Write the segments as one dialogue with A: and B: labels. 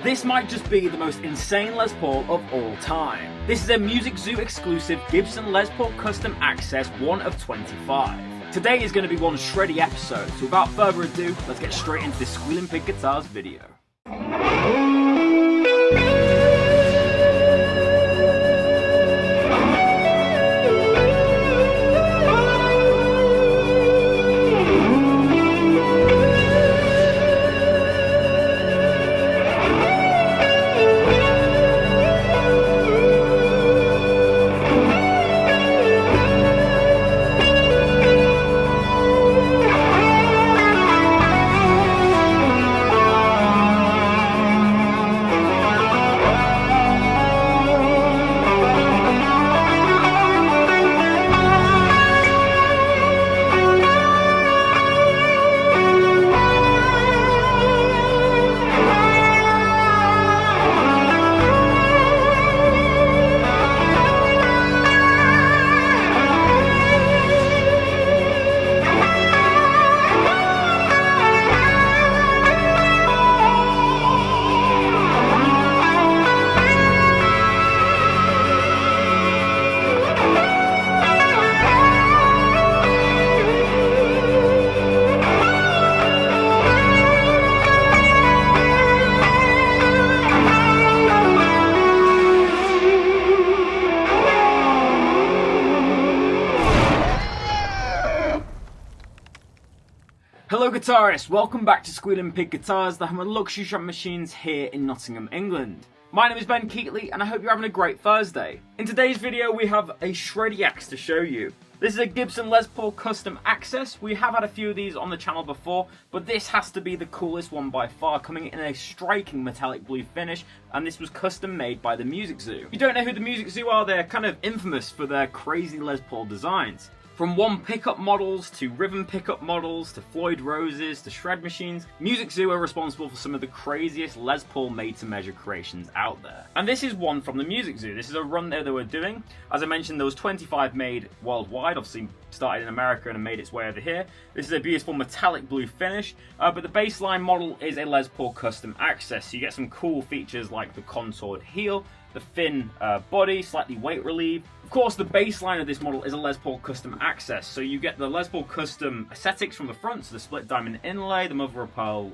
A: This might just be the most insane Les Paul of all time. This is a Music Zoo exclusive Gibson Les Paul Custom Access 1 of 25. Today is going to be one shreddy episode, so without further ado, let's get straight into this Squealing Pig Guitars video. Hello guitarists, welcome back to Squealing Pig Guitars, the home of luxury drum machines here in Nottingham, England. My name is Keightley and I hope you're having a great Thursday. In today's video we have a shreddy axe to show you. This is a Gibson Les Paul Custom Access. We have had a few of these on the channel before, but this has to be the coolest one by far, coming in a striking metallic blue finish, and this was custom made by the Music Zoo. If you don't know who the Music Zoo are, they're kind of infamous for their crazy Les Paul designs. From one pickup models to rhythm pickup models to Floyd Roses to shred machines, Music Zoo are responsible for some of the craziest Les Paul made-to-measure creations out there. And this is one from the Music Zoo. This is a run there they were doing. As I mentioned, there was 25 made worldwide, obviously started in America and made its way over here. This is a beautiful metallic blue finish, but the baseline model is a Les Paul Custom Access, so you get some cool features like the contoured heel, the thin body, slightly weight relief. Of course, the baseline of this model is a Les Paul Custom Access, so you get the Les Paul Custom aesthetics from the front, so the split diamond inlay, the mother of pearl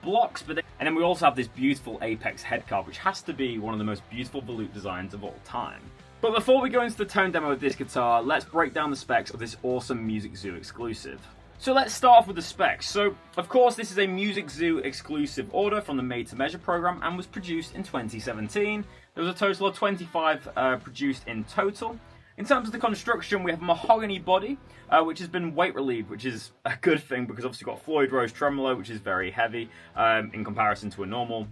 A: blocks, and then we also have this beautiful apex head carve, which has to be one of the most beautiful volute designs of all time. But before we go into the tone demo of this guitar, let's break down the specs of this awesome Music Zoo exclusive. So let's start off with the specs. So, of course, this is a Music Zoo exclusive order from the Made to Measure program and was produced in 2017. There was a total of 25 produced in total. In terms of the construction, we have a mahogany body, which has been weight relieved, which is a good thing because obviously you've got Floyd Rose tremolo, which is very heavy in comparison to a normal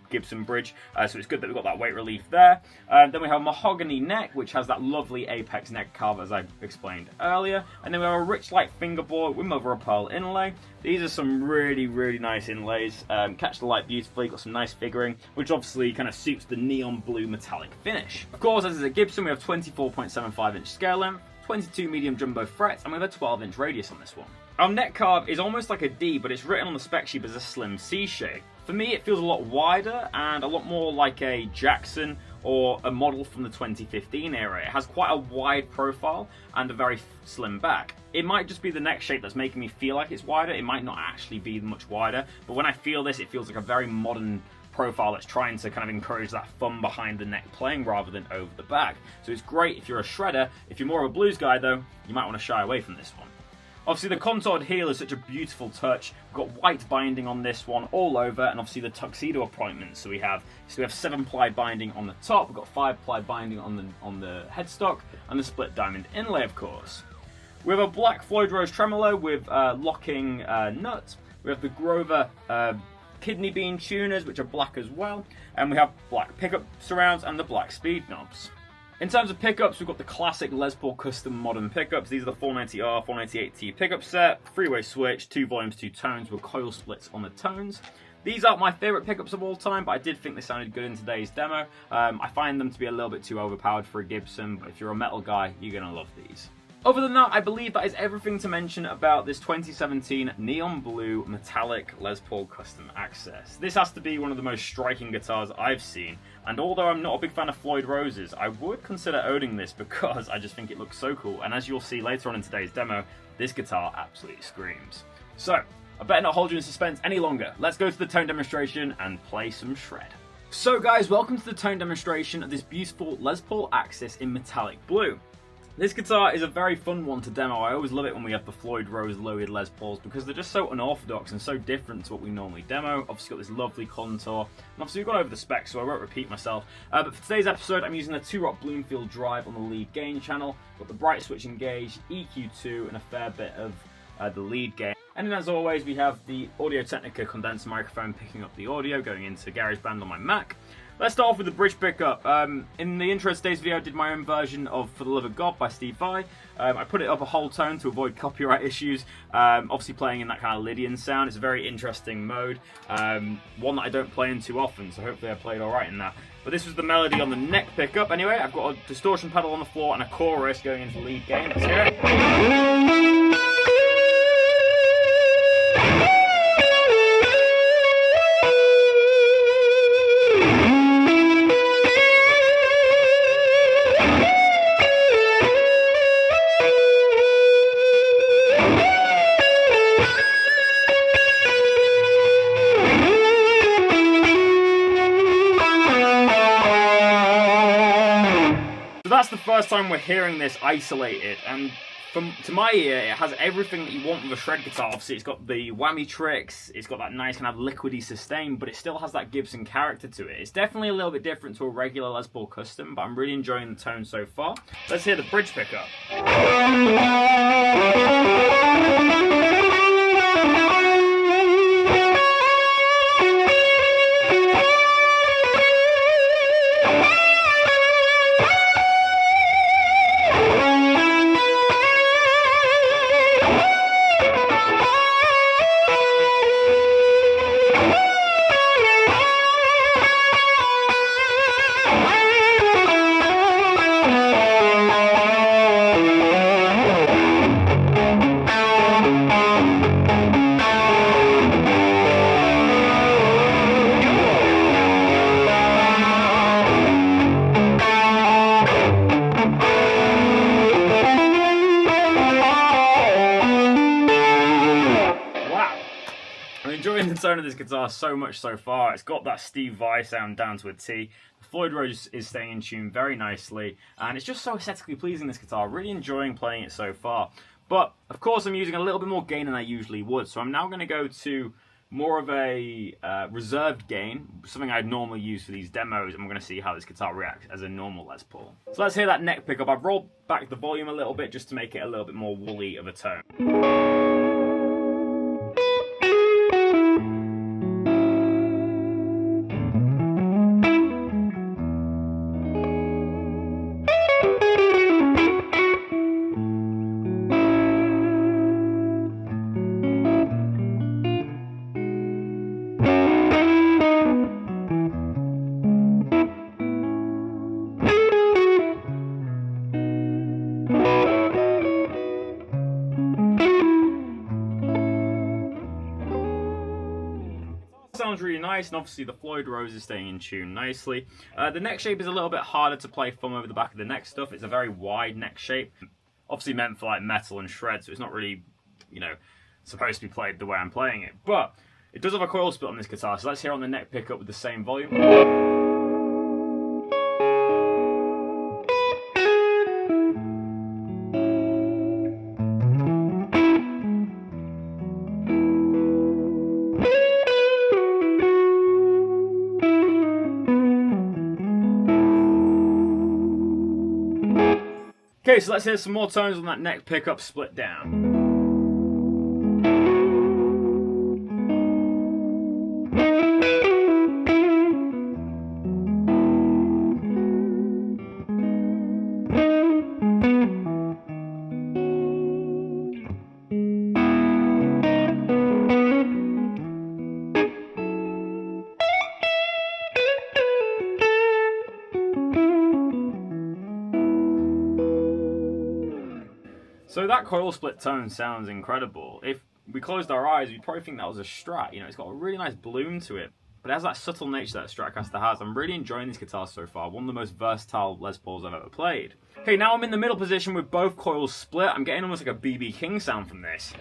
A: Gibson bridge. So it's good that we've got that weight relief there. Then we have a mahogany neck, which has that lovely apex neck carve, as I explained earlier. And then we have a rich light fingerboard with mother of pearl inlay. These are some really, really nice inlays. Catch the light beautifully, got some nice figuring, which obviously kind of suits the neon blue metallic finish. Of course, as is a Gibson, we have 24.75-inch scale length, 22 medium jumbo frets, and we have a 12-inch radius on this one. Our neck carve is almost like a D, but it's written on the spec sheet as a slim C shape. For me, it feels a lot wider and a lot more like a Jackson or a model from the 2015 era. It has quite a wide profile and a very slim back. It might just be the neck shape that's making me feel like it's wider. It might not actually be much wider, but when I feel this, it feels like a very modern profile that's trying to kind of encourage that thumb behind the neck playing rather than over the back. So it's great if you're a shredder. If you're more of a blues guy though, you might want to shy away from this one. Obviously the contoured heel is such a beautiful touch. We've got white binding on this one all over, and obviously the tuxedo appointments. So we have 7-ply binding on the top, we've got 5-ply binding on the headstock, and the split diamond inlay, of course. We have a black Floyd Rose tremolo with locking nuts. We have the Grover kidney bean tuners, which are black as well, and we have black pickup surrounds and the black speed knobs. In terms of pickups, we've got the classic Les Paul custom modern pickups. These are the 490R, 498T pickup set, three-way switch, 2 volumes, 2 tones with coil splits on the tones. These aren't my favourite pickups of all time, but I did think they sounded good in today's demo. I find them to be a little bit too overpowered for a Gibson, but if you're a metal guy, you're going to love these. Other than that, I believe that is everything to mention about this 2017 Neon Blue Metallic Les Paul Custom Access. This has to be one of the most striking guitars I've seen, and although I'm not a big fan of Floyd Rose's, I would consider owning this because I just think it looks so cool, and as you'll see later on in today's demo, this guitar absolutely screams. So, I better not hold you in suspense any longer. Let's go to the tone demonstration and play some shred. So guys, welcome to the tone demonstration of this beautiful Les Paul Access in metallic blue. This guitar is a very fun one to demo. I always love it when we have the Floyd Rose loaded Les Pauls because they're just so unorthodox and so different to what we normally demo. Obviously got this lovely contour, and obviously we've gone over the specs so I won't repeat myself. But for today's episode I'm using a 2-rock Bloomfield drive on the lead gain channel. Got the bright switch engaged, EQ2 and a fair bit of the lead gain. And then as always we have the Audio Technica condenser microphone picking up the audio going into GarageBand on my Mac. Let's start off with the bridge pickup. In the intro to today's video, I did my own version of For the Love of God by Steve Vai. I put it up a whole tone to avoid copyright issues. Obviously playing in that kind of Lydian sound. It's a very interesting mode. One that I don't play in too often, so hopefully I played alright in that. But this was the melody on the neck pickup. Anyway, I've got a distortion pedal on the floor and a chorus going into lead gain. Let's hear it. That's the first time we're hearing this isolated, and to my ear it has everything that you want with a shred guitar. Obviously it's got the whammy tricks, it's got that nice kind of liquidy sustain, but it still has that Gibson character to it. It's definitely a little bit different to a regular Les Paul Custom, but I'm really enjoying the tone so far. Let's hear the bridge pickup. Enjoying the tone of this guitar so much so far. It's got that Steve Vai sound down to a T. The Floyd Rose is staying in tune very nicely, and it's just so aesthetically pleasing, this guitar. Really enjoying playing it so far. But of course I'm using a little bit more gain than I usually would, so I'm now going to go to more of a reserved gain, something I'd normally use for these demos, and we're going to see how this guitar reacts as a normal Les Paul. So let's hear that neck pickup. I've rolled back the volume a little bit just to make it a little bit more woolly of a tone. Sounds really nice, and obviously the Floyd Rose is staying in tune nicely. The neck shape is a little bit harder to play from over the back of the neck stuff. It's a very wide neck shape, obviously meant for like metal and shred, so it's not really, you know, supposed to be played the way I'm playing it. But it does have a coil split on this guitar, so let's hear on the neck pickup with the same volume. Okay, so let's hear some more tones on that neck pickup split down. So that coil split tone sounds incredible. If we closed our eyes, we'd probably think that was a Strat. You know, it's got a really nice bloom to it, but it has that subtle nature that a Stratocaster has. I'm really enjoying these guitars so far. One of the most versatile Les Pauls I've ever played. Okay, now I'm in the middle position with both coils split. I'm getting almost like a BB King sound from this.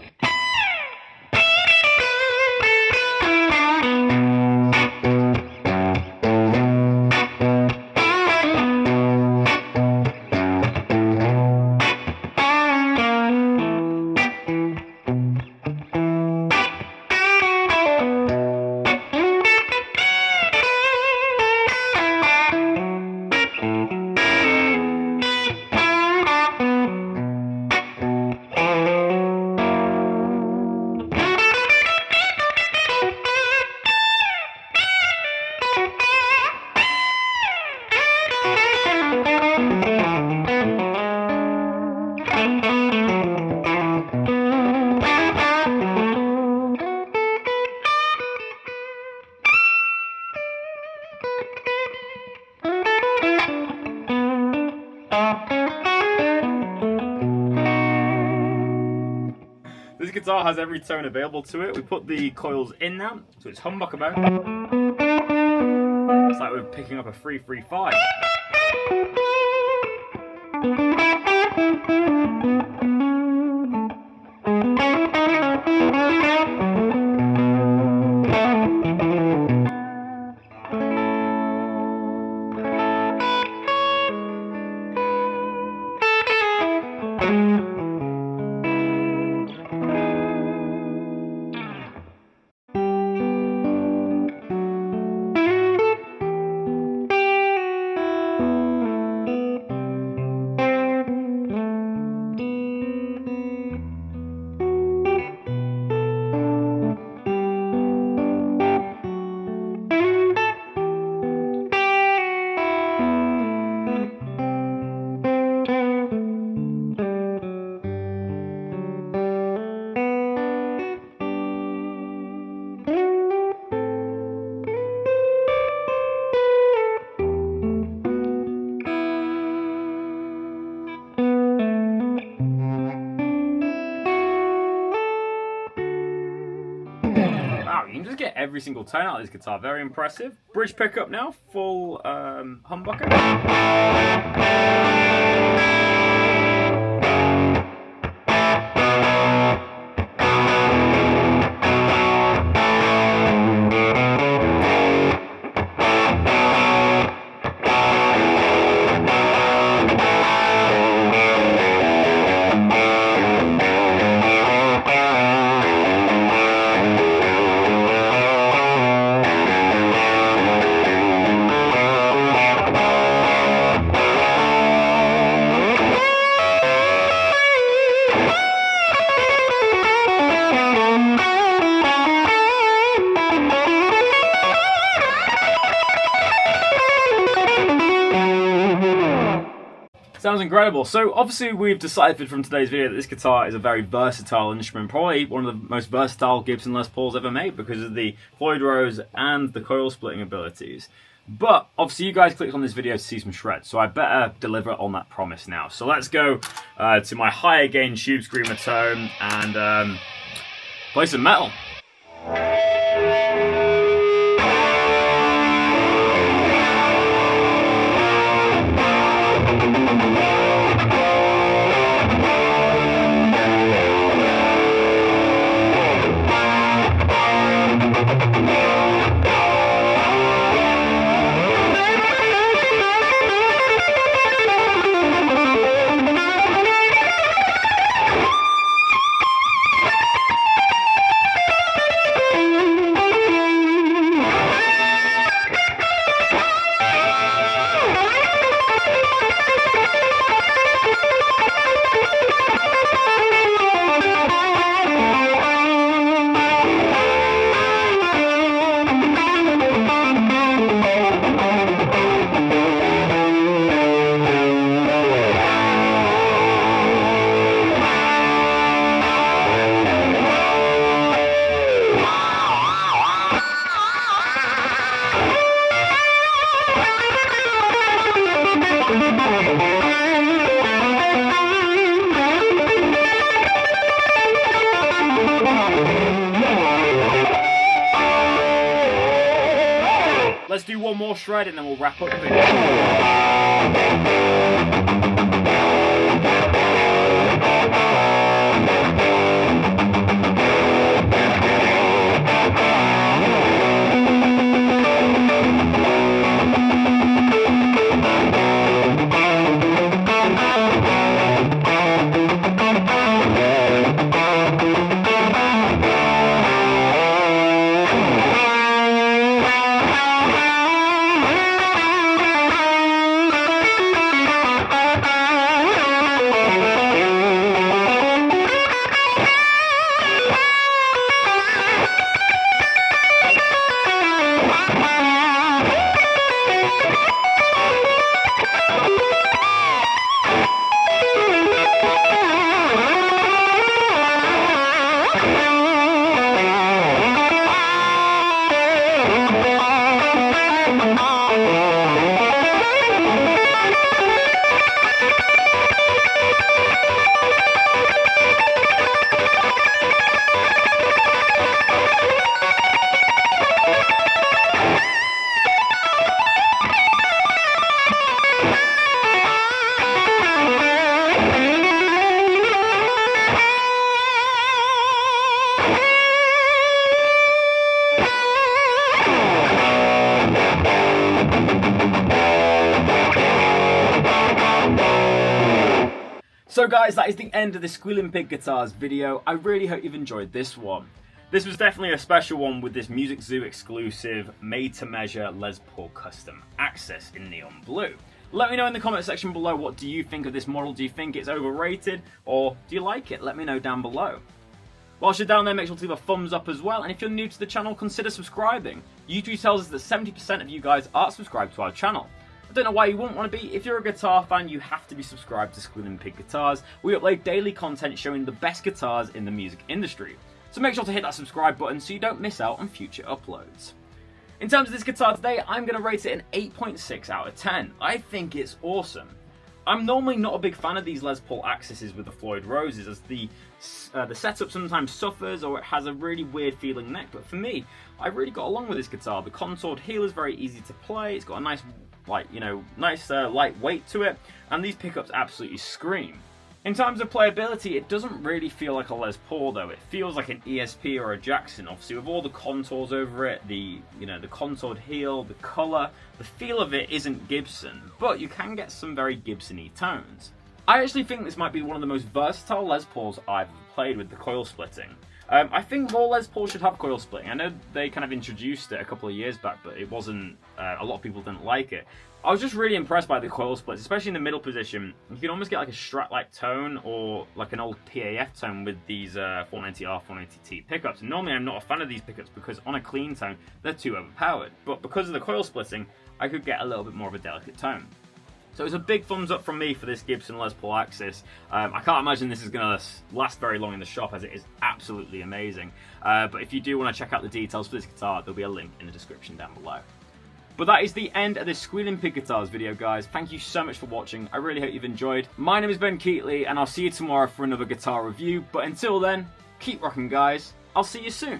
A: This guitar has every tone available to it. We put the coils in now, so it's humbucker mode. It's like we're picking up a 3-3-5. Wow, you can just get every single tone out of this guitar. Very impressive. Bridge pickup now, full humbucker. Sounds incredible. So obviously we've deciphered from today's video that this guitar is a very versatile instrument, probably one of the most versatile Gibson Les Pauls ever made because of the Floyd Rose and the coil splitting abilities. But obviously you guys clicked on this video to see some shreds, so I better deliver on that promise now. So let's go to my higher gain tube screamer tone and play some metal. do one more shred and then we'll wrap up the video. So guys, that is the end of the Squealing Pig Guitars video. I really hope you've enjoyed this one. This was definitely a special one with this Music Zoo exclusive, made-to-measure Les Paul custom Access in neon blue. Let me know in the comment section below, what do you think of this model? Do you think it's overrated, or do you like it? Let me know down below. Whilst you're down there, make sure to leave a thumbs up as well, and if you're new to the channel, consider subscribing. YouTube tells us that 70% of you guys are subscribed to our channel. I don't know why you wouldn't want to be. If you're a guitar fan, you have to be subscribed to Squealing Pig Guitars. We upload daily content showing the best guitars in the music industry. So make sure to hit that subscribe button so you don't miss out on future uploads. In terms of this guitar today, I'm going to rate it an 8.6 out of 10. I think it's awesome. I'm normally not a big fan of these Les Paul Accesses with the Floyd Roses, as the setup sometimes suffers or it has a really weird feeling neck, but for me, I really got along with this guitar. The contoured heel is very easy to play, it's got a nice, light weight to it, and these pickups absolutely scream. In terms of playability, it doesn't really feel like a Les Paul though. It feels like an ESP or a Jackson, obviously with all the contours over it, the contoured heel, the colour, the feel of it isn't Gibson, but you can get some very Gibson-y tones. I actually think this might be one of the most versatile Les Pauls I've ever played with the coil splitting. I think more Les Pauls should have coil splitting. I know they kind of introduced it a couple of years back, but it wasn't, a lot of people didn't like it. I was just really impressed by the coil splits, especially in the middle position. You can almost get like a Strat-like tone or like an old PAF tone with these 490R, 490T pickups. And normally I'm not a fan of these pickups because on a clean tone, they're too overpowered. But because of the coil splitting, I could get a little bit more of a delicate tone. So it's a big thumbs up from me for this Gibson Les Paul Access. I can't imagine this is going to last very long in the shop, as it is absolutely amazing. But if you do want to check out the details for this guitar, there'll be a link in the description down below. But that is the end of this Squealing Pig Guitars video, guys. Thank you so much for watching. I really hope you've enjoyed. My name is Ben Keightley, and I'll see you tomorrow for another guitar review. But until then, keep rocking, guys. I'll see you soon.